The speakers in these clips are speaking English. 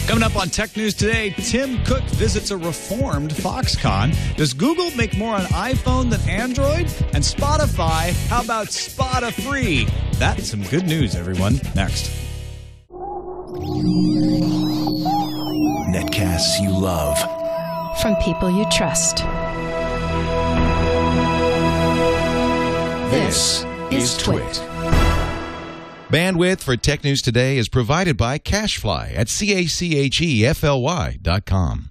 Coming up on Tech News Today, Tim Cook visits a reformed Foxconn. Does Google make more on iPhone than Android? And Spotify, how about SpotiFREE? That's some good news, everyone. Next. Netcasts you love. From people you trust. This is TWiT. Bandwidth for Tech News Today is provided by Cachefly at CACHEFLY.com.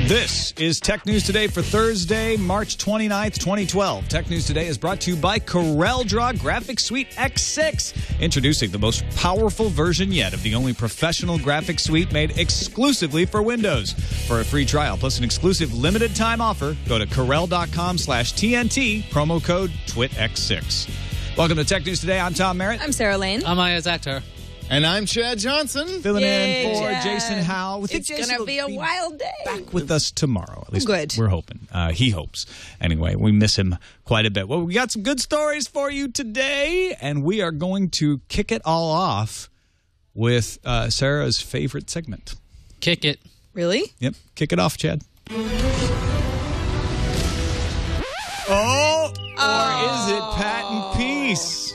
This is Tech News Today for Thursday, March 29th, 2012. Tech News Today is brought to you by Coreldraw Graphics Suite X6, introducing the most powerful version yet of the only professional graphics suite made exclusively for Windows. For a free trial plus an exclusive limited time offer, go to Corel.com/TNT, promo code TWITX6. Welcome to Tech News Today. I'm Tom Merritt. I'm Sarah Lane. I'm Iyaz Akhtar. And I'm Chad Johnson. Filling Yay, in for Chad. Jason Howe. It's going to be a wild day. Back with us tomorrow. At least Good. We're hoping. He hopes. Anyway, we miss him quite a bit. Well, we got some good stories for you today, and we are going to kick it all off with Sarah's favorite segment. Kick it. Really? Yep. Kick it off, Chad. Oh! Or is it patent peace?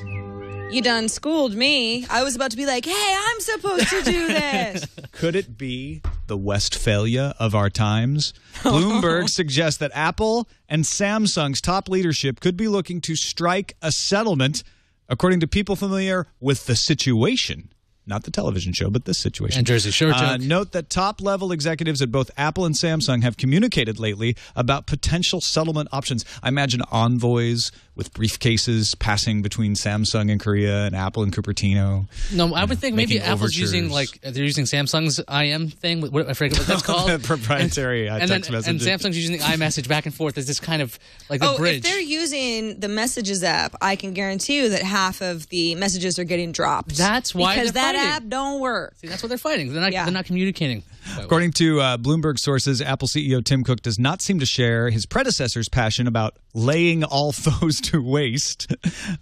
You done schooled me. I was about to be like, hey, I'm supposed to do this. Could it be the Westphalia of our times? Bloomberg suggests that Apple and Samsung's top leadership could be looking to strike a settlement, according to people familiar with the situation. Not the television show, but this situation. And Jersey Shore joke. Note that top-level executives at both Apple and Samsung have communicated lately about potential settlement options. I imagine envoys with briefcases passing between Samsung in Korea and Apple in Cupertino. No, I would think maybe making Apple's overtures. using, they're using Samsung's IM thing. I forget what that's called. The proprietary text messaging. And Samsung's using the iMessage back and forth as this kind of, like the bridge. If they're using the Messages app, I can guarantee you that half of the messages are getting dropped. That's why because they're that fighting. app don't work. See, that's what they're fighting. They're not communicating. According to Bloomberg sources, Apple CEO Tim Cook does not seem to share his predecessor's passion about laying all foes to waste.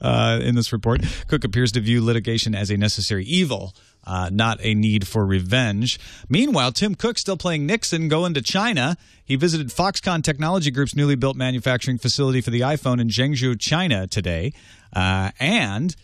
In this report, Cook appears to view litigation as a necessary evil, not a need for revenge. Meanwhile, Tim Cook, still playing Nixon, going to China. He visited Foxconn Technology Group's newly built manufacturing facility for the iPhone in Zhengzhou, China today. And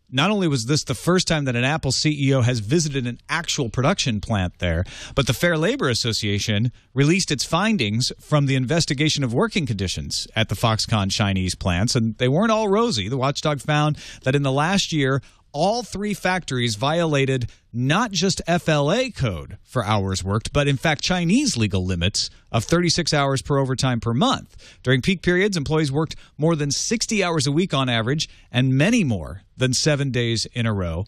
not only was this the first time that an Apple CEO has visited an actual production plant there, but the Fair Labor Association released its findings from the investigation of working conditions at the Foxconn Chinese plants, and they weren't all rosy. The watchdog found that in the last year, all three factories violated not just FLA code for hours worked, but in fact Chinese legal limits of 36 hours per overtime per month. During peak periods, employees worked more than 60 hours a week on average and many more than 7 days in a row.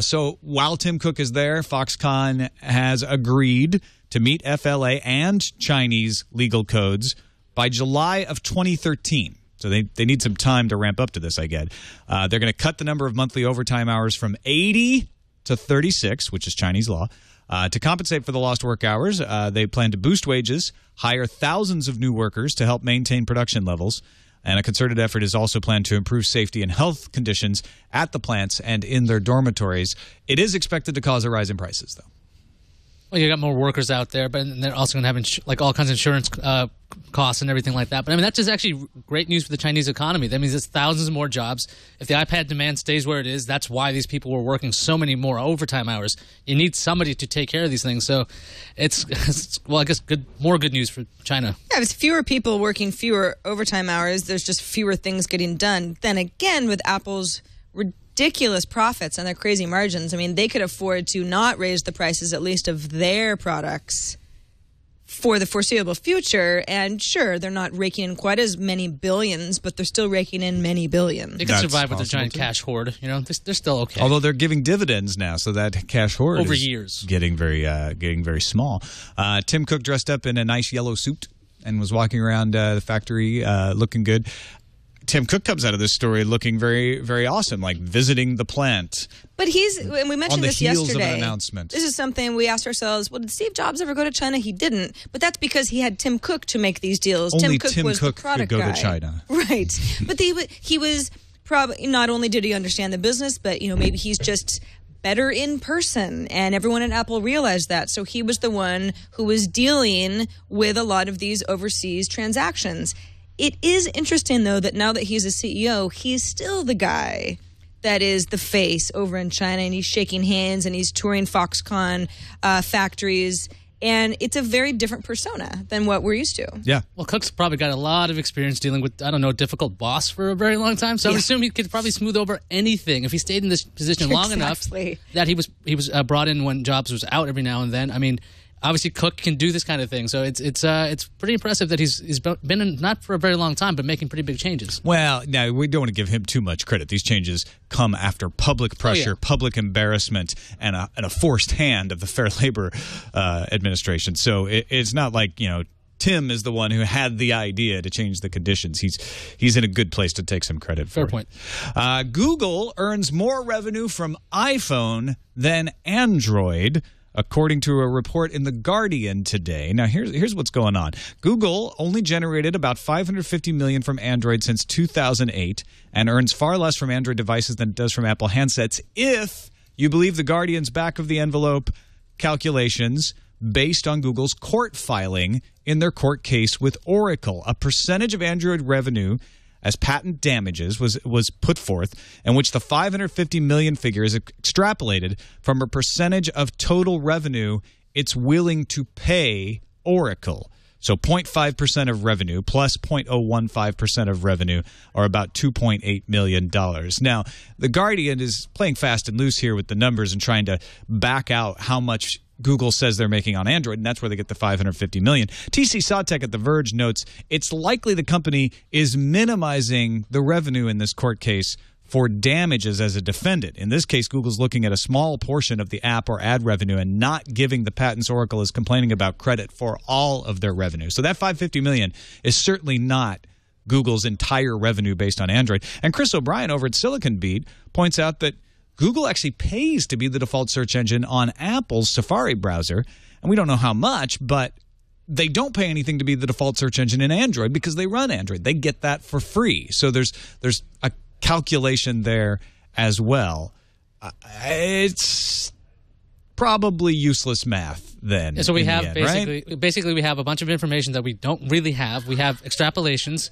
So while Tim Cook is there, Foxconn has agreed to meet FLA and Chinese legal codes by July of 2013. So they need some time to ramp up to this, I get. They're going to cut the number of monthly overtime hours from 80 to 36, which is Chinese law. To compensate for the lost work hours, they plan to boost wages, hire thousands of new workers to help maintain production levels, and a concerted effort is also planned to improve safety and health conditions at the plants and in their dormitories. It is expected to cause a rise in prices, though. Well, you got more workers out there, but they're also going to have all kinds of insurance costs and everything like that. But I mean, that's just actually great news for the Chinese economy. That means it's thousands of more jobs. If the iPad demand stays where it is, that's why these people were working so many more overtime hours. You need somebody to take care of these things. So it's well, I guess more good news for China. Yeah, if it's fewer people working fewer overtime hours, there's just fewer things getting done. Then again, with Apple's ridiculous profits and their crazy margins, I mean, they could afford to not raise the prices, at least of their products, for the foreseeable future. And sure, they're not raking in quite as many billions, but they're still raking in many billions. They can survive with their giant cash hoard. You know, they're still okay. Although they're giving didividends now, so that cash hoard over is years getting very small. Tim Cook dressed up in a nice yellow suit and was walking around the factory looking good. Tim Cook comes out of this story looking very, very awesome, like visiting the plant. But and we mentioned this yesterday. Of an announcement. This is something we asked ourselves, well, did Steve Jobs ever go to China? He didn't. But that's because he had Tim Cook to make these deals. Only Tim Cook was Cook the product could go guy. to China. Right. But he was probably, not only did he understand the business, but maybe he's just better in person, and everyone at Apple realized that. So he was the one who was dealing with a lot of these overseas transactions. It is interesting, though, that now that he's a CEO, he's still the guy that is the face over in China, and he's shaking hands and he's touring Foxconn factories. And it's a very different persona than what we're used to. Yeah. Well, Cook's probably got a lot of experience dealing with, I don't know, a difficult boss for a very long time. So I would assume he could probably smooth over anything if he stayed in this position long enough that he was brought in when Jobs was out every now and then. I mean, obviously Cook can do this kind of thing, so it's pretty impressive that he's been in, not for a very long time, but making pretty big changes. Well, now we don't want to give him too much credit. These changes come after public pressure, public embarrassment, and a forced hand of the Fair Labor Administration. So it's not like Tim is the one who had the idea to change the conditions. He's in a good place to take some credit for it. Fair point. Google earns more revenue from iPhone than Android, according to a report in The Guardian today. Now, here's what's going on. Google only generated about $550 million from Android since 2008 and earns far less from Android devices than it does from Apple handsets if you believe The Guardian's back-of-the-envelope calculations based on Google's court filing in their court case with Oracle. A percentage of Android revenue as patent damages was put forth, in which the $550 million figure is extrapolated from a percentage of total revenue it's willing to pay Oracle. So 0.5% of revenue plus 0.015% of revenue are about $2.8 million. Now, The Guardian is playing fast and loose here with the numbers and trying to back out how much Google says they're making on Android, and that's where they get the $550 million. TC Sawtek at The Verge notes it's likely the company is minimizing the revenue in this court case for damages as a defendant. In this case, Google's looking at a small portion of the app or ad revenue and not giving the patents Oracle is complaining about credit for all of their revenue. So that $550 million is certainly not Google's entire revenue based on Android. And Chris O'Brien over at Silicon Beat points out that Google actually pays to be the default search engine on Apple's Safari browser, and we don't know how much, but they don't pay anything to be the default search engine in Android because they run Android. They get that for free. So there's a calculation there as well. It's probably useless math then. Yeah, so we have end, basically we have a bunch of information that we don't really have. We have extrapolations.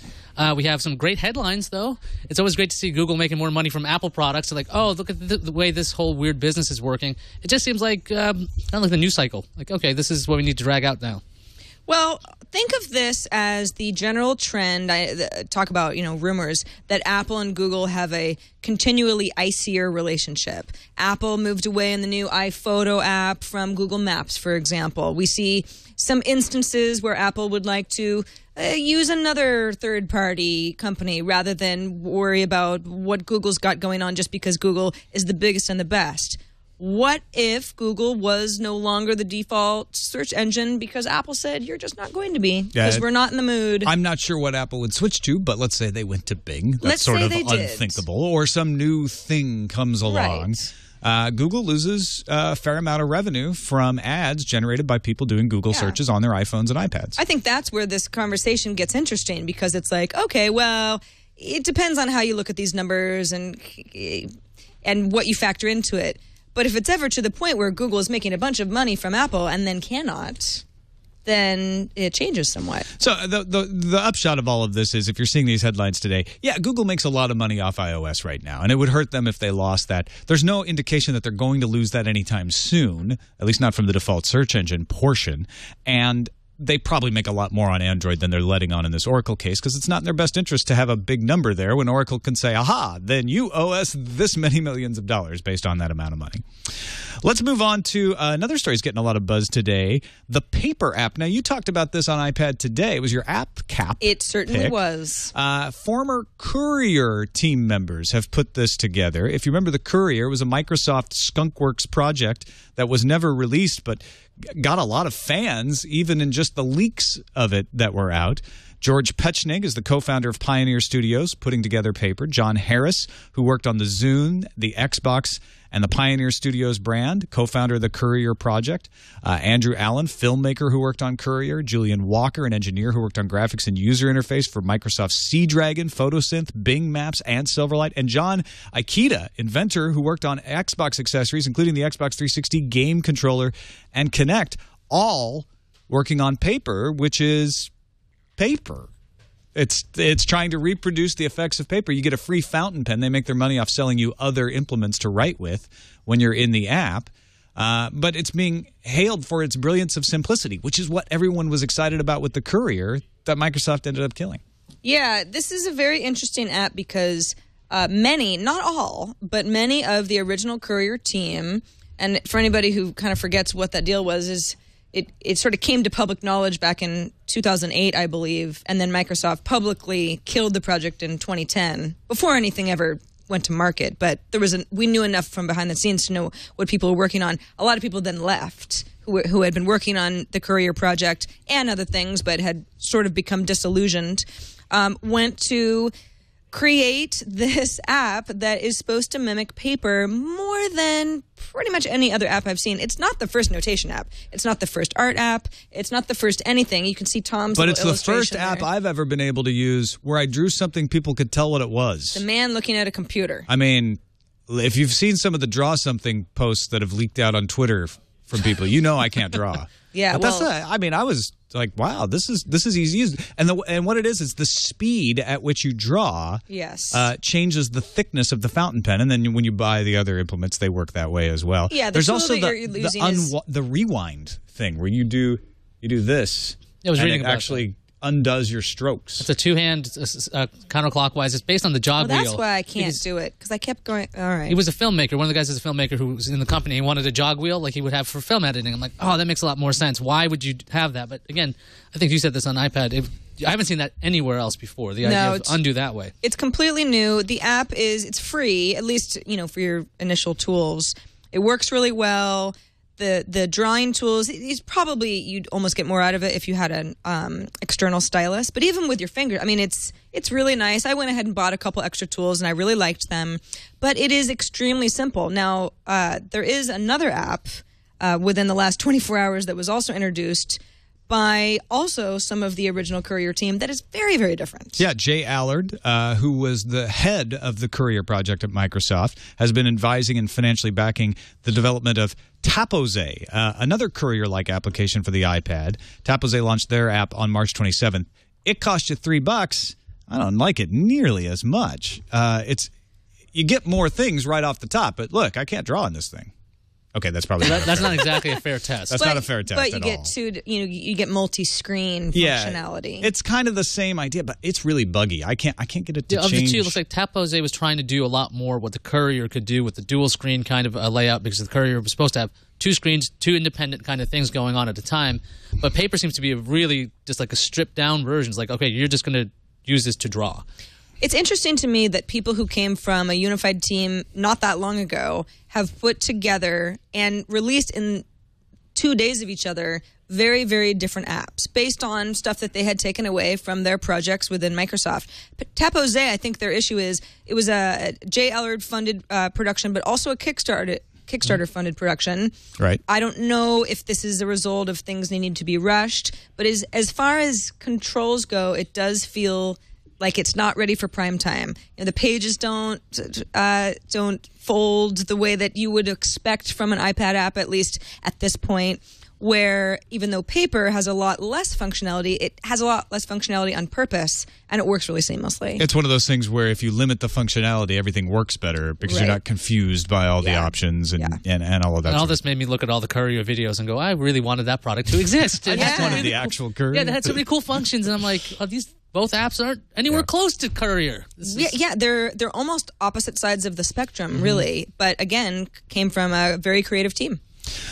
We have some great headlines, though. It's always great to see Google making more money from Apple products. So like, oh, look at the way this whole weird business is working. It just seems like kind of like the news cycle. Like, okay, this is what we need to drag out now. Well, think of this as the general trend. I talk about, rumors that Apple and Google have a continually icier relationship. Apple moved away in the new iPhoto app from Google Maps, for example. We see some instances where Apple would like to use another third-party company rather than worry about what Google's got going on just because Google is the biggest and the best. What if Google was no longer the default search engine because Apple said, you're just not going to be because we're not in the mood? I'm not sure what Apple would switch to, but let's say they went to Bing. That's sort of unthinkable. Or some new thing comes along. Right. Google loses a fair amount of revenue from ads generated by people doing Google searches on their iPhones and iPads. I think that's where this conversation gets interesting because it's like, okay, well, it depends on how you look at these numbers and what you factor into it. But if it's ever to the point where Google is making a bunch of money from Apple and then cannot, then it changes somewhat. So the upshot of all of this is if you're seeing these headlines today, Google makes a lot of money off iOS right now, and it would hurt them if they lost that. There's no indication that they're going to lose that anytime soon, at least not from the default search engine portion. And they probably make a lot more on Android than they're letting on in this Oracle case because it's not in their best interest to have a big number there when Oracle can say, aha, then you owe us this many millions of dollars based on that amount of money. Let's move on to another story that's getting a lot of buzz today, the Paper app. Now, you talked about this on iPad today. It was your app cap. It certainly was. Former Courier team members have put this together. If you remember, the Courier was a Microsoft Skunkworks project that was never released but got a lot of fans, even in just the leaks of it that were out. George Pechnig is the co-founder of Pioneer Studios, putting together Paper. John Harris, who worked on the Zune, the Xbox, and the Pioneer Studios brand, co-founder of the Courier project. Andrew Allen, filmmaker who worked on Courier. Julian Walker, an engineer who worked on graphics and user interface for Microsoft Seadragon, Photosynth, Bing Maps, and Silverlight. And John Ikeda, inventor who worked on Xbox accessories, including the Xbox 360 game controller and Kinect, all working on Paper, which is paper. It's trying to reproduce the effects of paper. You get a free fountain pen. They make their money off selling you other implements to write with when you're in the app. But it's being hailed for its brilliance of simplicity, which is what everyone was excited about with the Courier that Microsoft ended up killing. Yeah, this is a very interesting app because many, not all, but many of the original Courier team, and for anybody who kind of forgets what that deal was, is it sort of came to public knowledge back in 2008, I believe, and then Microsoft publicly killed the project in 2010 before anything ever went to market. But we knew enough from behind the scenes to know what people were working on. A lot of people then left who had been working on the Courier project and other things, but had sort of become disillusioned, went to create this app that is supposed to mimic Paper more than pretty much any other app I've seen. It's not the first notation app. It's not the first art app. It's not the first anything. You can see Tom's But it's the illustration first app there. I've ever been able to use where I drew something people could tell what it was. The man looking at a computer. I mean, if you've seen some of the Draw Something posts that have leaked out on Twitter from people, you know I can't draw. Yeah, but well, I was like, wow, this is easy to use. And what it is the speed at which you draw yes. changes the thickness of the fountain pen. And then when you buy the other implements, they work that way as well. Yeah, there's also the the rewind thing where you do this. I was and reading it about actually undoes your strokes. It's a two-hand counterclockwise. It's based on the jog wheel. That's why I can't do it, because I kept going, all right. He was a filmmaker. One of the guys is a filmmaker who was in the company. He wanted a jog wheel like he would have for film editing. I'm like, oh, that makes a lot more sense. Why would you have that? But again, I think you said this on iPad. I haven't seen that anywhere else before, the idea of undo that way. It's completely new. The app it's free, at least for your initial tools. It works really well. The drawing tools, you'd almost get more out of it if you had an external stylus. But even with your finger, I mean, it's really nice. I went ahead and bought a couple extra tools, and I really liked them. But it is extremely simple. Now, there is another app within the last 24 hours that was also introduced by also some of the original Courier team that is very, very different. Yeah, Jay Allard, who was the head of the Courier project at Microsoft, has been advising and financially backing the development of Tapose, another Courier-like application for the iPad. Tapose launched their app on March 27th. It cost you $3. I don't like it nearly as much. You get more things right off the top, but look, I can't draw on this thing. Okay, that's probably that's not exactly a fair test. That's not a fair test but you at get all. you get multi-screen functionality. It's kind of the same idea, but it's really buggy. I can't get it to change. Of the two, it looks like Tapose was trying to do a lot more what the Courier could do with the dual screen kind of layout, because the Courier was supposed to have two screens, two independent kind of things going on at a time. But Paper seems to be really just like a stripped down version. It's like, okay, you're just going to use this to draw. It's interesting to me that people who came from a unified team not that long ago have put together and released in 2 days of each other very, very different apps based on stuff that they had taken away from their projects within Microsoft. But Tapose, I think their issue is it was a Jay Allard funded production, but also a Kickstarter funded production. Right. I don't know if this is a result of things needing to be rushed, but as far as controls go, it does feel like it's not ready for prime time. The pages don't fold the way that you would expect from an iPad app, at least at this point, where even though Paper has a lot less functionality, it has a lot less functionality on purpose, and it works really seamlessly. It's one of those things where if you limit the functionality, everything works better because you're not confused by all the options and all of that. And all this made me look at all the Courier videos and go, I really wanted that product to exist. I just wanted the actual Courier. Yeah, they had so many cool functions, and I'm like, oh, these both apps aren't anywhere close to Courier. They're almost opposite sides of the spectrum, really. But again, came from a very creative team.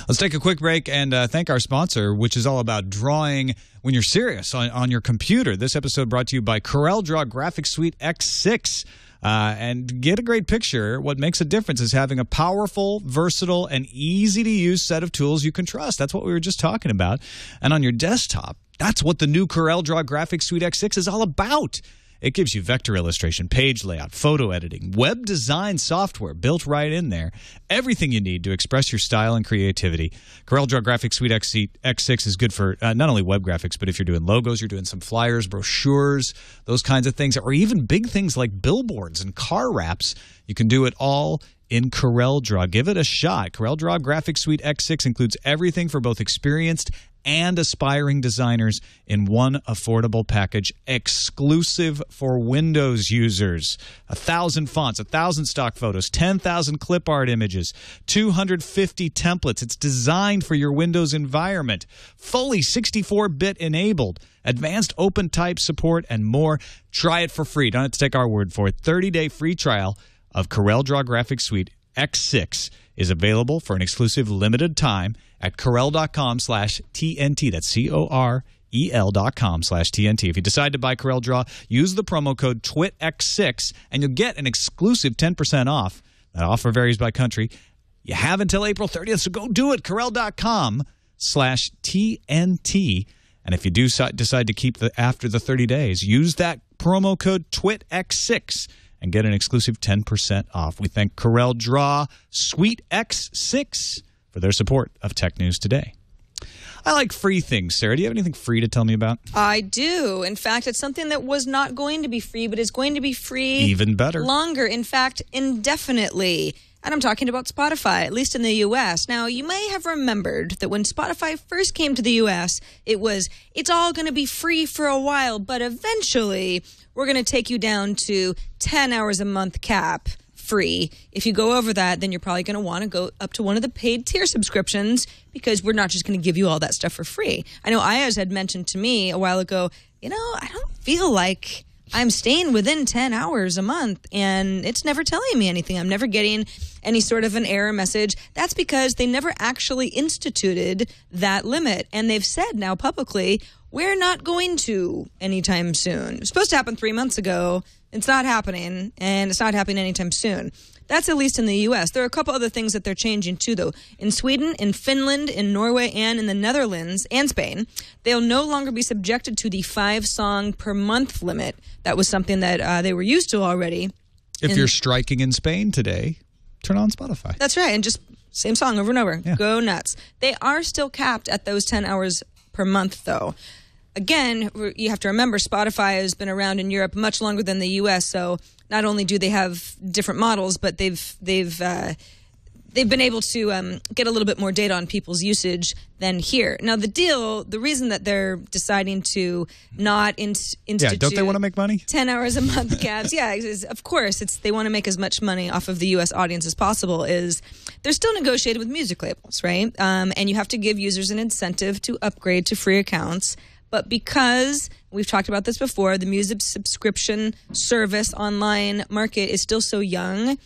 Let's take a quick break and thank our sponsor, which is all about drawing when you're serious on your computer. This episode brought to you by Coreldraw Graphics Suite X6. And get a great picture. What makes a difference is having a powerful, versatile, and easy-to-use set of tools you can trust. That's what we were just talking about. And on your desktop, that's what the new Coreldraw Graphics Suite X6 is all about. It gives you vector illustration, page layout, photo editing, web design software built right in there. Everything you need to express your style and creativity. Coreldraw Graphics Suite X6 is good for not only web graphics, but if you're doing logos, you're doing some flyers, brochures, those kinds of things, or even big things like billboards and car wraps. You can do it all in Coreldraw. Give it a shot. Coreldraw Graphics Suite X6 includes everything for both experienced and aspiring designers in one affordable package exclusive for Windows users. 1,000 fonts, 1,000 stock photos, 10,000 clip art images, 250 templates. It's designed for your Windows environment. Fully 64-bit enabled. Advanced open type support and more. Try it for free. Don't have to take our word for it. 30-day free trial of Coreldraw Graphics Suite X6 is available for an exclusive limited time at corel.com/TNT. That's corel.com/TNT. If you decide to buy Coreldraw, use the promo code TWITX6 and you'll get an exclusive 10% off. That offer varies by country. You have until April 30th, so go do it. Corel.com/TNT. And if you do decide to keep after the 30 days, use that promo code TWITX6 and get an exclusive 10% off. We thank Coreldraw Suite X6 for their support of Tech News Today. I like free things. Sarah, do you have anything free to tell me about? I do. In fact, it's something that was not going to be free, but is going to be free even better. Longer. In fact, indefinitely. And I'm talking about Spotify, at least in the U.S. Now, you may have remembered that when Spotify first came to the U.S., it's all going to be free for a while, but eventually we're going to take you down to 10 hours a month cap free. If you go over that, then you're probably going to want to go up to one of the paid tier subscriptions because we're not just going to give you all that stuff for free. I know Iyaz had mentioned to me a while ago, I don't feel like I'm staying within 10 hours a month, and it's never telling me anything. I'm never getting any sort of an error message. That's because they never actually instituted that limit, and they've said now publicly, we're not going to anytime soon. It was supposed to happen 3 months ago. It's not happening, and it's not happening anytime soon. That's at least in the U.S. There are a couple other things that they're changing too, though. In Sweden, in Finland, in Norway, and in the Netherlands and Spain, they'll no longer be subjected to the 5-song per month limit. That was something that they were used to already. If you're striking in Spain today, turn on Spotify. That's right, and just same song over and over. Yeah. Go nuts. They are still capped at those 10 hours per month, though. Again, you have to remember Spotify has been around in Europe much longer than the U.S., so not only do they have different models, but they've been able to get a little bit more data on people's usage than here. Now, the reason that they're deciding to not institute... don't they want to make money? 10 hours a month caps. Yeah, of course. They want to make as much money off of the U.S. audience as possible. They're still negotiating with music labels, right? And you have to give users an incentive to upgrade to free accounts. But because we've talked about this before, the music subscription service online market is still so young,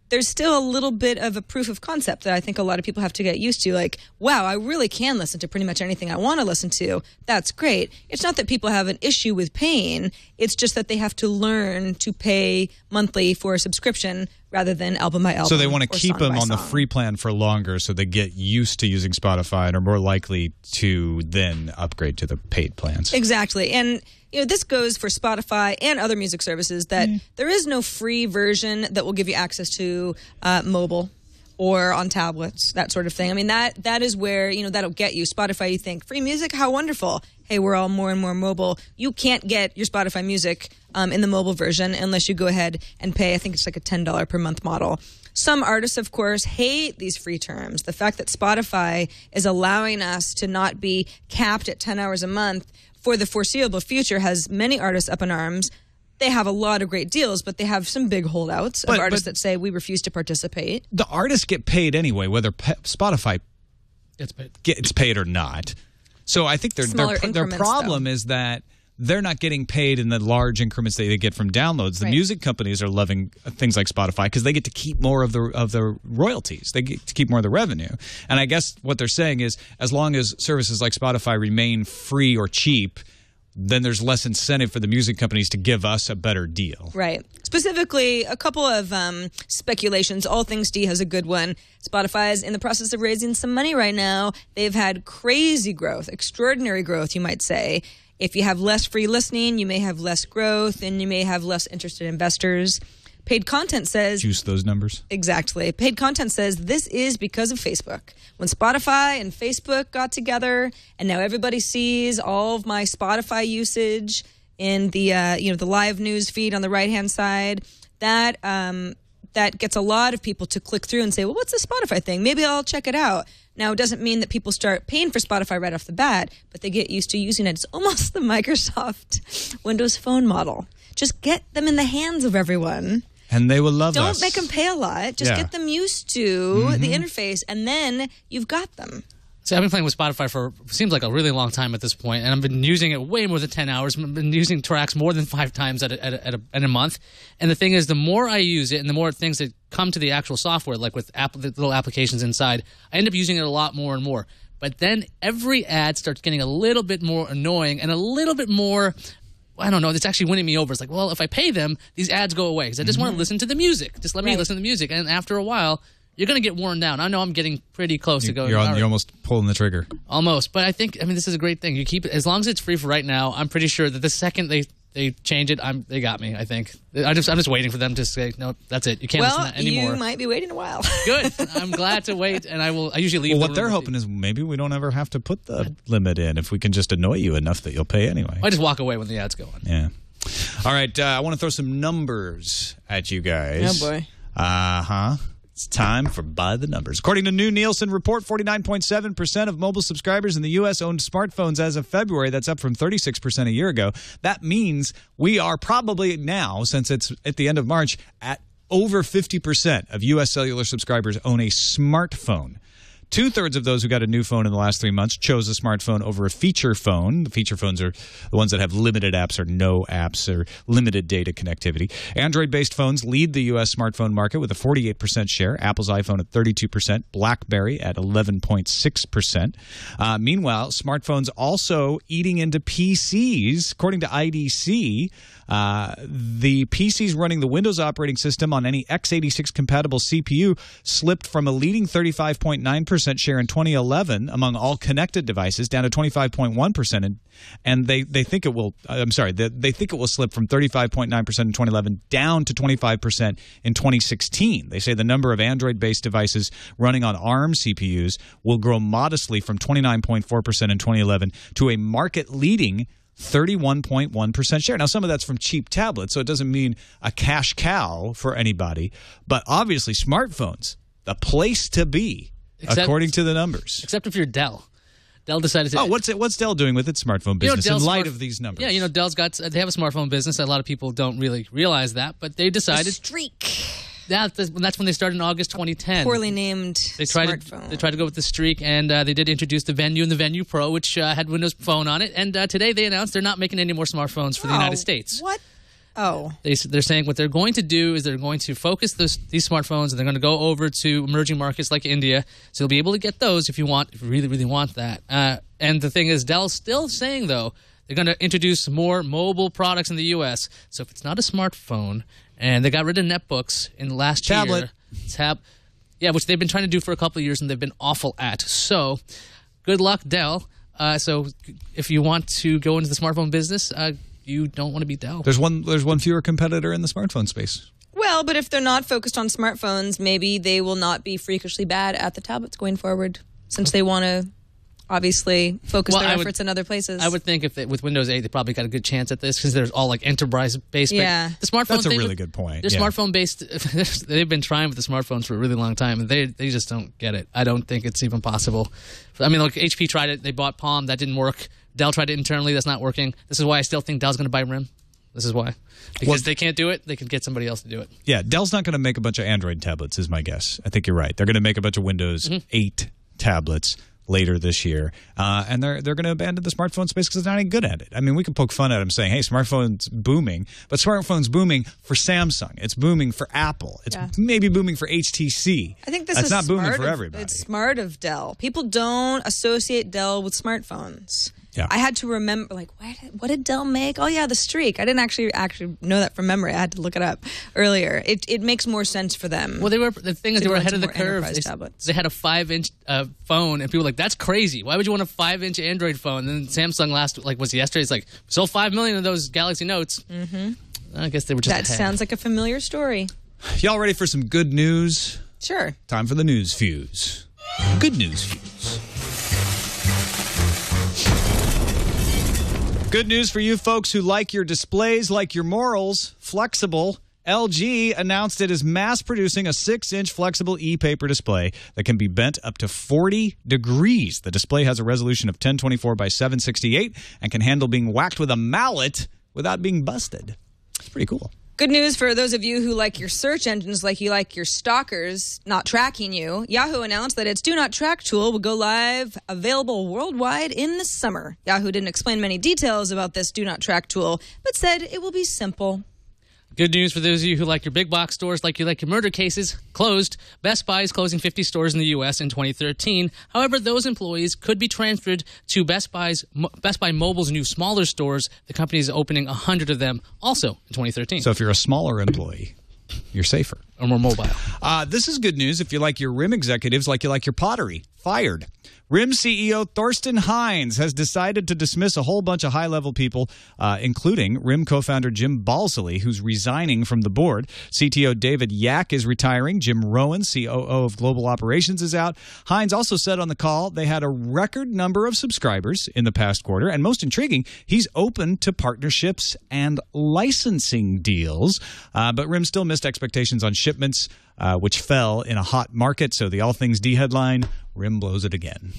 there's still a little bit of a proof of concept that I think a lot of people have to get used to. Like, wow, I really can listen to pretty much anything I want to listen to. That's great. It's not that people have an issue with paying. It's just that they have to learn to pay monthly for a subscription rather than album by album. So they want to keep them on the free plan for longer so they get used to using Spotify and are more likely to then upgrade to the paid plans. Exactly. And this goes for Spotify and other music services that there is no free version that will give you access to mobile or on tablets, that sort of thing. I mean, that is where, that'll get you. Spotify, you think, free music? How wonderful. Hey, we're all more and more mobile. You can't get your Spotify music in the mobile version unless you go ahead and pay, I think it's like a $10 per month model. Some artists, of course, hate these free terms. The fact that Spotify is allowing us to not be capped at 10 hours a month for the foreseeable future has many artists up in arms. They have a lot of great deals, but they have some big holdouts of artists that say we refuse to participate. The artists get paid anyway, whether Spotify gets paid. Gets paid or not. So I think their problem is that they're not getting paid in the large increments that they get from downloads. The music companies are loving things like Spotify because they get to keep more of the royalties. They get to keep more of the revenue. And I guess what they're saying is as long as services like Spotify remain free or cheap, then there's less incentive for the music companies to give us a better deal. Right. Specifically, a couple of speculations. All Things D has a good one. Spotify is in the process of raising some money right now. They've had crazy growth, extraordinary growth, you might say. If you have less free listening, you may have less growth, and you may have less interested investors. Paid content says... Juice those numbers. Exactly. Paid content says this is because of Facebook. When Spotify and Facebook got together, and now everybody sees all of my Spotify usage in the the live news feed on the right-hand side, that gets a lot of people to click through and say, well, what's the Spotify thing? Maybe I'll check it out. Now, it doesn't mean that people start paying for Spotify right off the bat, but they get used to using it. It's almost the Microsoft Windows Phone model. Just get them in the hands of everyone. And they will love us. Don't make them pay a lot. Just get them used to the interface, and then you've got them. See, I've been playing with Spotify for seems like a really long time at this point, and I've been using it way more than 10 hours. I've been using tracks more than 5 times at a month. And the thing is, the more I use it and the more things that come to the actual software, like with the little applications inside, I end up using it a lot more and more. But then every ad starts getting a little bit more annoying and a little bit more... I don't know. It's actually winning me over. It's like, well, if I pay them, these ads go away because I just want to listen to the music. Just let me listen to the music. And after a while, you're going to get worn down. I know I'm getting pretty close to going. You're almost pulling the trigger. Almost. But I think, this is a great thing. You keep it, as long as it's free for right now, I'm pretty sure that the second they change it, they got me, I think. I'm just waiting for them to say, no, that's it. You can't listen to that anymore. You might be waiting a while. Good. I'm glad to wait, and I usually leave what they're hoping is maybe we don't ever have to put the limit in if we can just annoy you enough that you'll pay anyway. I just walk away when the ads go on. Yeah. All right, I want to throw some numbers at you guys. Oh, boy. It's time for By the Numbers. According to new Nielsen report, 49.7% of mobile subscribers in the U.S. owned smartphones as of February. That's up from 36% a year ago. That means we are probably now, since it's at the end of March, at over 50% of U.S. cellular subscribers own a smartphone. 2/3 of those who got a new phone in the last 3 months chose a smartphone over a feature phone. The feature phones are the ones that have limited apps or no apps or limited data connectivity. Android-based phones lead the U.S. smartphone market with a 48% share. Apple's iPhone at 32%. BlackBerry at 11.6%. Meanwhile, smartphones also eating into PCs. According to IDC, the PCs running the Windows operating system on any x86-compatible CPU slipped from a leading 35.9% share in 2011 among all connected devices down to 25.1%, and they think it will. They think it will slip from 35.9% in 2011 down to 25% in 2016. They say the number of Android-based devices running on ARM CPUs will grow modestly from 29.4% in 2011 to a market-leading 31.1% share. Now, some of that's from cheap tablets, so it doesn't mean a cash cow for anybody. But obviously, smartphones, the place to be, according to the numbers. Except if you're Dell. Dell decided to... Oh, what's Dell doing with its smartphone business in light of these numbers? Yeah, Dell's they have a smartphone business. A lot of people don't really realize that, but they decided... The Streak. Yeah, that's when they started in August 2010. Poorly named smartphone. They tried to go with the Streak, and they did introduce the Venue and the Venue Pro, which had Windows Phone on it. And today they announced they're not making any more smartphones for the United States. What? Oh. They're saying what they're going to do is they're going to focus these smartphones, and they're going to go over to emerging markets like India. So you'll be able to get those if you really, really want that. And the thing is, Dell's still saying, though, they're going to introduce more mobile products in the U.S. So if it's not a smartphone, and they got rid of netbooks in the last year. Yeah, which they've been trying to do for a couple of years, and they've been awful at. So good luck, Dell. So if you want to go into the smartphone business, you don't want to be Dell. There's one fewer competitor in the smartphone space. Well, but if they're not focused on smartphones, maybe they will not be freakishly bad at the tablets going forward, since they want to obviously focus their efforts in other places. I would think with Windows 8, they probably got a good chance at this because there's all like enterprise-based. Yeah. The smartphone That's a really good point. They're smartphone-based. They've been trying with the smartphones for a really long time, and they just don't get it. I don't think it's even possible. I mean, look, HP tried it. They bought Palm. That didn't work. Dell tried it internally. That's not working. This is why I still think Dell's going to buy RIM. This is why. Because they can't do it, they can get somebody else to do it. Yeah, Dell's not going to make a bunch of Android tablets, is my guess. I think you're right. They're going to make a bunch of Windows 8 tablets later this year. And they're going to abandon the smartphone space because they're not any good at it. I mean, we can poke fun at them saying, hey, smartphone's booming. But smartphone's booming for Samsung. It's booming for Apple. It's maybe booming for HTC. I think this That's is not booming smart for everybody. It's smart of Dell. People don't associate Dell with smartphones. Yeah. I had to remember, like, what did Dell make? Oh, yeah, the Streak. I didn't actually know that from memory. I had to look it up earlier. It makes more sense for them. Well, the thing is, they were ahead of the curve. Tablets. They had a 5-inch phone, and people were like, that's crazy. Why would you want a 5-inch Android phone? And then Samsung was yesterday, it's like, we sold 5 million of those Galaxy Notes. Mm-hmm. I guess they were just That ahead. sounds like a familiar story. Y'all ready for some good news? Sure. Time for the news fuse. Good news fuse. Good news for you folks who like your displays, like your morals, flexible. LG announced it is mass producing a 6-inch flexible e-paper display that can be bent up to 40 degrees. The display has a resolution of 1024 by 768 and can handle being whacked with a mallet without being busted. It's pretty cool. Good news for those of you who like your search engines like you like your stalkers not tracking you. Yahoo announced that its Do Not Track tool will go live, available worldwide in the summer. Yahoo didn't explain many details about this Do Not Track tool, but said it will be simple. Good news for those of you who like your big box stores, like you like your murder cases, closed. Best Buy is closing 50 stores in the U.S. in 2013. However, those employees could be transferred to Best Buy Mobile's new smaller stores. The company is opening 100 of them also in 2013. So if you're a smaller employee, you're safer. Or more mobile. This is good news if you like your RIM executives, like you like your pottery. Fired. RIM CEO Thorsten Heinz has decided to dismiss a whole bunch of high-level people, including RIM co-founder Jim Balsillie, who's resigning from the board. CTO David Yak is retiring. Jim Rowan, COO of Global Operations, is out. Heinz also said on the call they had a record number of subscribers in the past quarter, and most intriguing, he's open to partnerships and licensing deals. But RIM still missed expectations on shipments, which fell in a hot market. So the All Things D headline, RIM blows it again.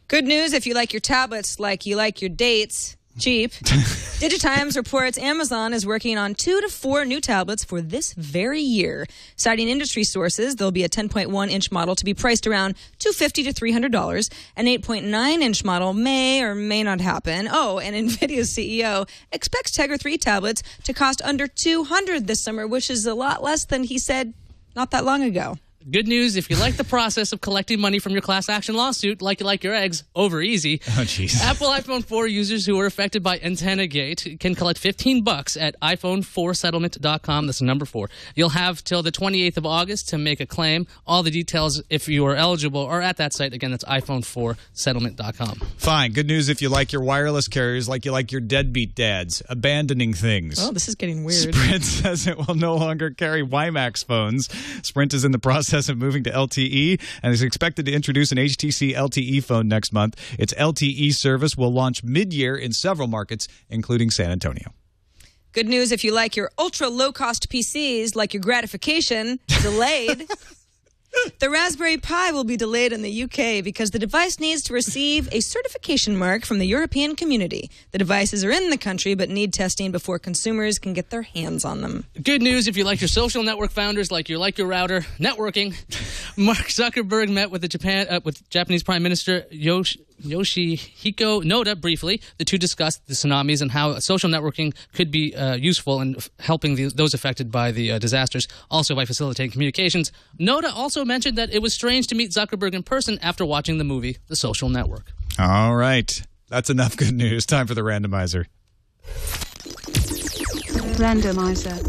Good news if you like your tablets like you like your dates. Cheap. Digitimes reports Amazon is working on 2 to 4 new tablets for this very year. Citing industry sources, there'll be a 10.1-inch model to be priced around $250 to $300. An 8.9-inch model may or may not happen. Oh, and NVIDIA's CEO expects Tegra 3 tablets to cost under $200 this summer, which is a lot less than he said not that long ago. Good news, if you like the process of collecting money from your class action lawsuit, like you like your eggs, over easy. Oh, jeez. Apple iPhone 4 users who are affected by Antenna Gate can collect $15 at iPhone4settlement.com. That's the number 4. You'll have till the 28th of August to make a claim. All the details, if you are eligible, are at that site. Again, that's iPhone4settlement.com. Fine. Good news if you like your wireless carriers, like you like your deadbeat dads, abandoning things. Oh, this is getting weird. Sprint says it will no longer carry WiMAX phones. Sprint is in the process of moving to LTE and is expected to introduce an HTC LTE phone next month. Its LTE service will launch mid-year in several markets, including San Antonio. Good news if you like your ultra low-cost PCs, like your gratification, delayed. The Raspberry Pi will be delayed in the UK because the device needs to receive a certification mark from the European community. The devices are in the country but need testing before consumers can get their hands on them. Good news if you like your social network founders, like you like your router, networking. Mark Zuckerberg met with with Japanese Prime Minister Yoshihiko Noda briefly. The two discussed the tsunamis and how social networking could be useful in helping those affected by the disasters, also by facilitating communications. Noda also mentioned that it was strange to meet Zuckerberg in person after watching the movie The Social Network. All right. That's enough good news. Time for the randomizer. Randomizer.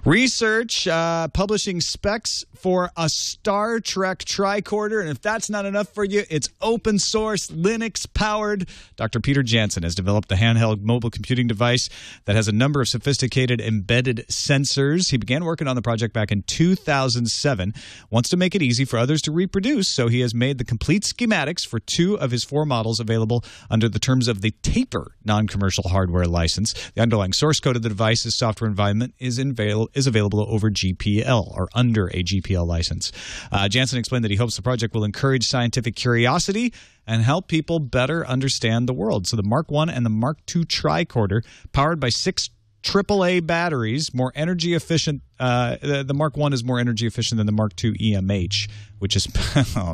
Research publishing specs for a Star Trek tricorder, and if that's not enough for you, it's open source, Linux-powered. Dr. Peter Jansen has developed the handheld mobile computing device that has a number of sophisticated embedded sensors. He began working on the project back in 2007, wants to make it easy for others to reproduce, so he has made the complete schematics for 2 of his 4 models available under the terms of the Taper non-commercial hardware license. The underlying source code of the device's software environment is available over GPL, or under a GPL license. Jansen explained that he hopes the project will encourage scientific curiosity and help people better understand the world. So the Mark I and the Mark II tricorder, powered by 6 AAA batteries, more energy efficient. The Mark I is more energy efficient than the Mark II EMH, which is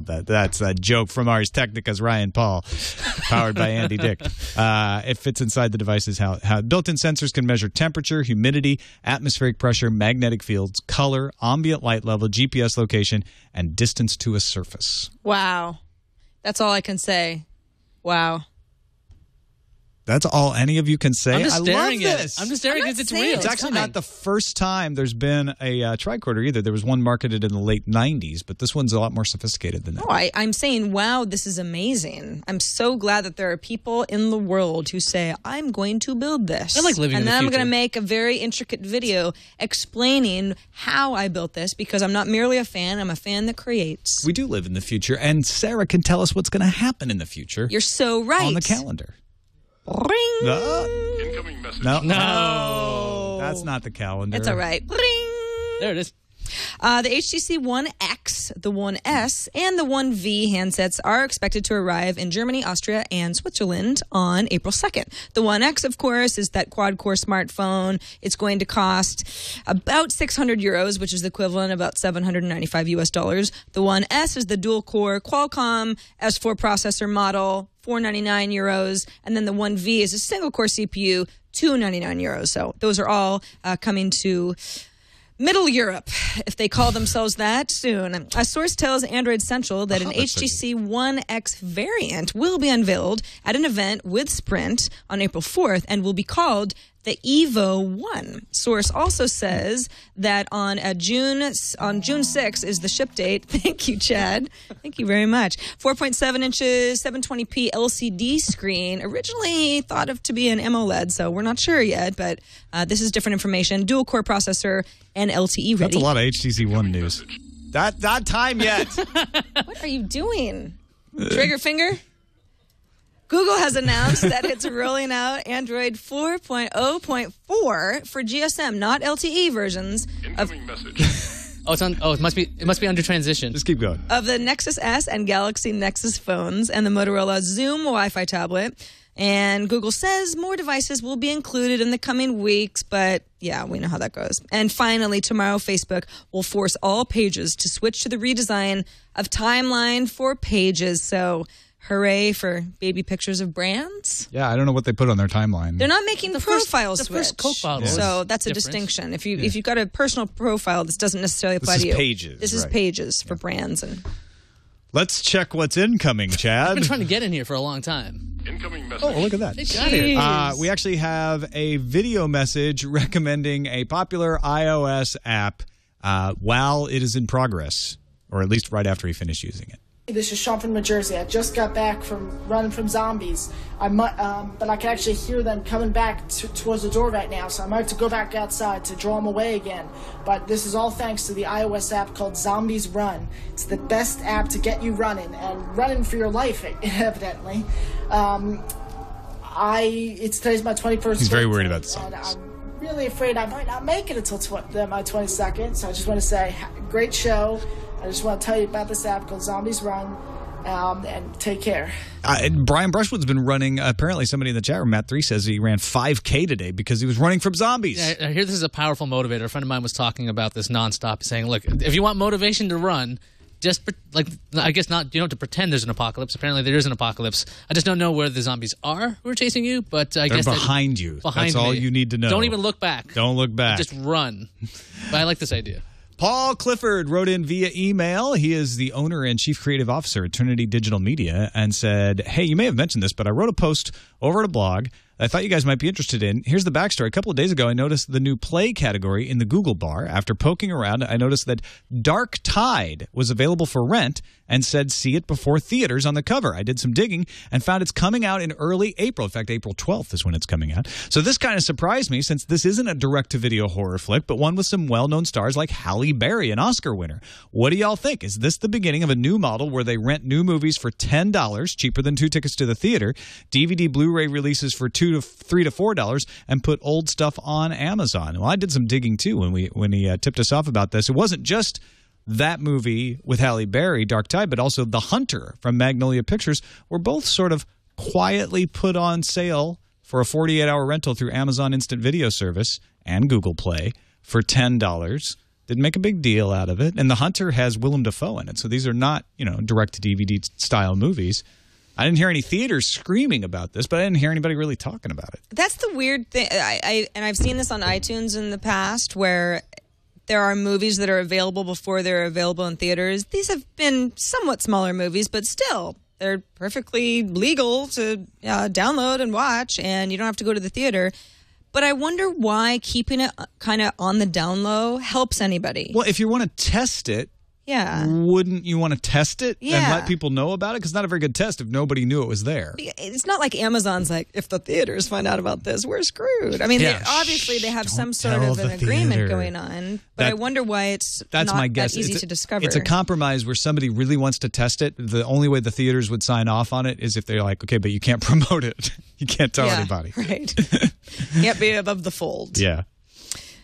that's a joke from Ars Technica's Ryan Paul, powered by Andy Dick. It fits inside the devices. How built-in sensors can measure temperature, humidity, atmospheric pressure, magnetic fields, color, ambient light level, GPS location, and distance to a surface. Wow. That's all I can say. Wow. That's all any of you can say. I'm just staring I love at this. it. I'm just staring because it's saying real. It's actually not the first time there's been a tricorder either. There was one marketed in the late 90s, but this one's a lot more sophisticated than that. Oh, I'm saying, wow, this is amazing. I'm so glad that there are people in the world who say, I'm going to build this. I like living in the And then I'm future. going to make a very intricate video explaining how I built this, because I'm not merely a fan, I'm a fan that creates. We do live in the future, and Sarah can tell us what's going to happen in the future. You're so right. On the calendar. Ring. Incoming message. No, that's not the calendar. It's all right. Ring. There it is. The HTC One X, the One S, and the One V handsets are expected to arrive in Germany, Austria, and Switzerland on April 2nd. The One X, of course, is that quad-core smartphone. It's going to cost about 600 euros, which is the equivalent of about $795 US. The One S is the dual-core Qualcomm S4 processor model, 499 euros, and then the One V is a single-core CPU, 299 euros. So those are all coming to Middle Europe, if they call themselves that, soon. A source tells Android Central that an HTC One X variant will be unveiled at an event with Sprint on April 4th and will be called the Evo 1. Source also says that on June 6th is the ship date. Thank you, Chad. Thank you very much. 4.7 inches, 720p LCD screen. Originally thought of to be an AMOLED, so we're not sure yet, but this is different information. Dual core processor and LTE ready. That's a lot of HTC One news. Not time yet. What are you doing? Trigger finger? Google has announced that it's rolling out Android 4.0.4 for GSM, not LTE versions Incoming message. It must be under transition. Just keep going. of the Nexus S and Galaxy Nexus phones and the Motorola Zoom Wi-Fi tablet. And Google says more devices will be included in the coming weeks, but yeah, we know how that goes. And finally, tomorrow, Facebook will force all pages to switch to the redesign of timeline for pages. So hooray for baby pictures of brands. Yeah, I don't know what they put on their timeline. They're not making profile the switch. first Coke bottle So is that's a different. distinction. If you've got a personal profile, this doesn't necessarily apply This to is you. pages, This is right. pages for brands. And Let's check what's incoming, Chad. I've been trying to get in here for a long time. Incoming message. Oh, look at that. They got it. We actually have a video message recommending a popular iOS app while it is in progress, or at least right after he finished using it. This is Sean from New Jersey. I just got back from running from zombies. But I can actually hear them coming back towards the door right now, so I might have to go back outside to draw them away again. But this is all thanks to the iOS app called Zombies Run. It's the best app to get you running, and running for your life, evidently. Today's my 21st. He's very worried birthday, about the and zombies. I'm really afraid I might not make it until my 22nd. So I just want to say, great show. I just want to tell you about this app called Zombies Run, and take care. Brian Brushwood's been running, apparently somebody in the chat room, Matt 3 says he ran 5K today because he was running from zombies. I hear this is a powerful motivator. A friend of mine was talking about this nonstop, saying, look, if you want motivation to run, just I guess not. You don't have to pretend there's an apocalypse. Apparently there is an apocalypse. I just don't know where the zombies are who are chasing you, but I They're guess behind you. Behind That's all me. you need to know. Don't even look back. Don't look back. Just run. But I like this idea. Paul Clifford wrote in via email. He is the owner and chief creative officer at Trinity Digital Media and said, hey, you may have mentioned this, but I wrote a post over at a blog I thought you guys might be interested in. Here's the backstory. A couple of days ago, I noticed the new Play category in the Google bar. After poking around, I noticed that Dark Tide was available for rent and said, see it before theaters on the cover. I did some digging and found it's coming out in early April. In fact, April 12th is when it's coming out. So this kind of surprised me since this isn't a direct-to-video horror flick, but one with some well-known stars like Halle Berry, an Oscar winner. What do y'all think? Is this the beginning of a new model where they rent new movies for $10, cheaper than 2 tickets to the theater, DVD Blu-ray releases for $3 to $4, and put old stuff on Amazon? Well, I did some digging too when he tipped us off about this. It wasn't just that movie with Halle Berry, Dark Tide, but also The Hunter from Magnolia Pictures were both sort of quietly put on sale for a 48-hour rental through Amazon Instant Video Service and Google Play for $10. Didn't make a big deal out of it. And The Hunter has Willem Dafoe in it. So these are not, direct-to-DVD style movies. I didn't hear any theaters screaming about this, but I didn't hear anybody really talking about it. That's the weird thing. I've seen this on iTunes in the past where there are movies that are available before they're available in theaters. These have been somewhat smaller movies, but still, they're perfectly legal to download and watch, and you don't have to go to the theater. But I wonder why keeping it kind of on the down low helps anybody. Well, if you want to test it, wouldn't you want to test it and let people know about it? Because it's not a very good test if nobody knew it was there. It's not like Amazon's like, if the theaters find out about this, we're screwed. I mean, obviously they have some sort of an agreement going on, but I wonder why it's not my guess. that easy to discover. It's a compromise where somebody really wants to test it. The only way the theaters would sign off on it is if they're like, okay, but you can't promote it. You can't tell anybody. Right. Can't be above the fold. Yeah.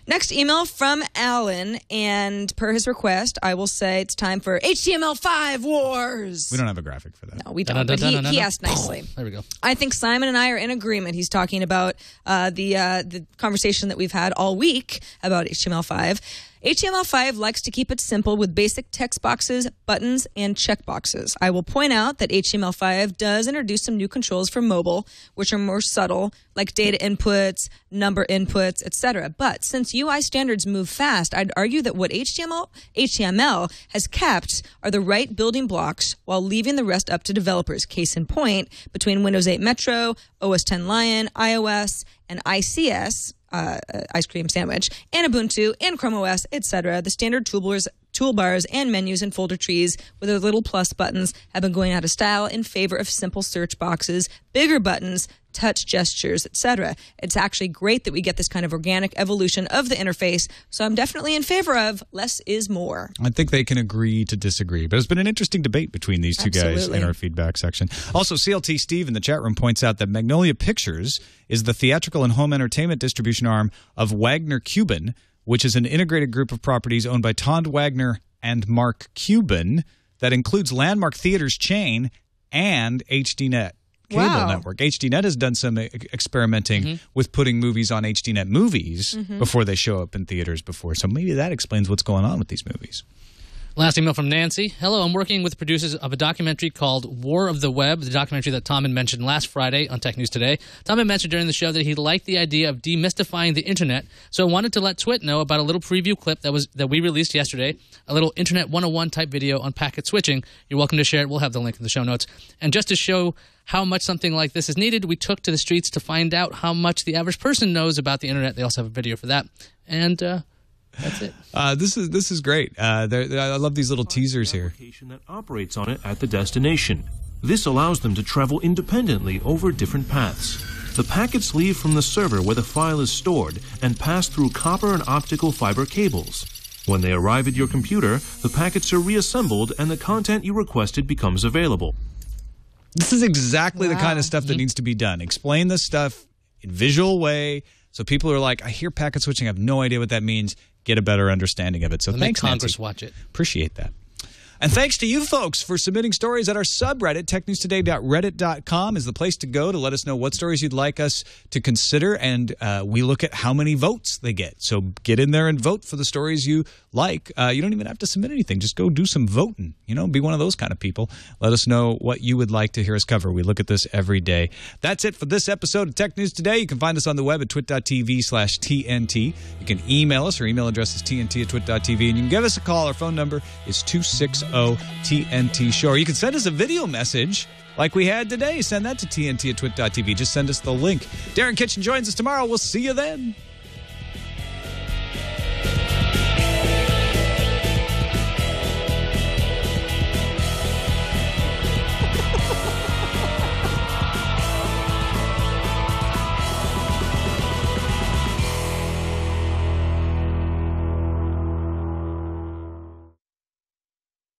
Next email from Alan, and per his request, I will say it's time for HTML5 Wars. We don't have a graphic for that. No, we don't, but he asked nicely. There we go. I think Simon and I are in agreement. He's talking about the conversation that we've had all week about HTML5. HTML5 likes to keep it simple with basic text boxes, buttons, and checkboxes. I will point out that HTML5 does introduce some new controls for mobile, which are more subtle, like data inputs, number inputs, etc. But since UI standards move fast, I'd argue that what HTML has kept are the right building blocks while leaving the rest up to developers. Case in point, between Windows 8 Metro, OS X Lion, iOS, and ICS, ice cream sandwich, and Ubuntu, and Chrome OS, etc. The standard toolbars and menus and folder trees with their little plus buttons have been going out of style in favor of simple search boxes, bigger buttons, touch gestures, etc. It's actually great that we get this kind of organic evolution of the interface, so I'm definitely in favor of less is more. I think they can agree to disagree, but it's been an interesting debate between these two guys in our feedback section. Also, CLT Steve in the chat room points out that Magnolia Pictures is the theatrical and home entertainment distribution arm of Wagner Cuban, which is an integrated group of properties owned by Todd Wagner and Mark Cuban that includes Landmark Theaters chain and HDNet cable network. HDNet has done some experimenting with putting movies on HDNet movies before they show up in theaters before. So maybe that explains what's going on with these movies. Last email from Nancy. Hello, I'm working with producers of a documentary called War of the Web, the documentary that Tom had mentioned last Friday on Tech News Today. Tom had mentioned during the show that he liked the idea of demystifying the internet, so I wanted to let TWiT know about a little preview clip that we released yesterday, a little Internet 101 type video on packet switching. You're welcome to share it. We'll have the link in the show notes. And just to show how much something like this is needed, we took to the streets to find out how much the average person knows about the internet. They also have a video for that. And that's it. This is great. I love these little teasers here. That operates on it at the destination. This allows them to travel independently over different paths. The packets leave from the server where the file is stored and pass through copper and optical fiber cables. When they arrive at your computer, the packets are reassembled and the content you requested becomes available. This is exactly the kind of stuff that needs to be done. Explain this stuff in visual way so people are like, I hear packet switching, I have no idea what that means. Get a better understanding of it. So thanks, Congress Nancy. watch it. Appreciate that. And thanks to you folks for submitting stories at our subreddit. TechNewsToday.reddit.com is the place to go to let us know what stories you'd like us to consider, and we look at how many votes they get. So get in there and vote for the stories you like. You don't even have to submit anything. Just go do some voting. Be one of those kind of people. Let us know what you would like to hear us cover. We look at this every day. That's it for this episode of Tech News Today. You can find us on the web at twit.tv/TNT. You can email us. Our email address is tnt@twit.tv, and you can give us a call. Our phone number is 260-TNT Show. Or you can send us a video message like we had today. Send that to tnt@twit.tv. Just send us the link. Darren Kitchen joins us tomorrow. We'll see you then.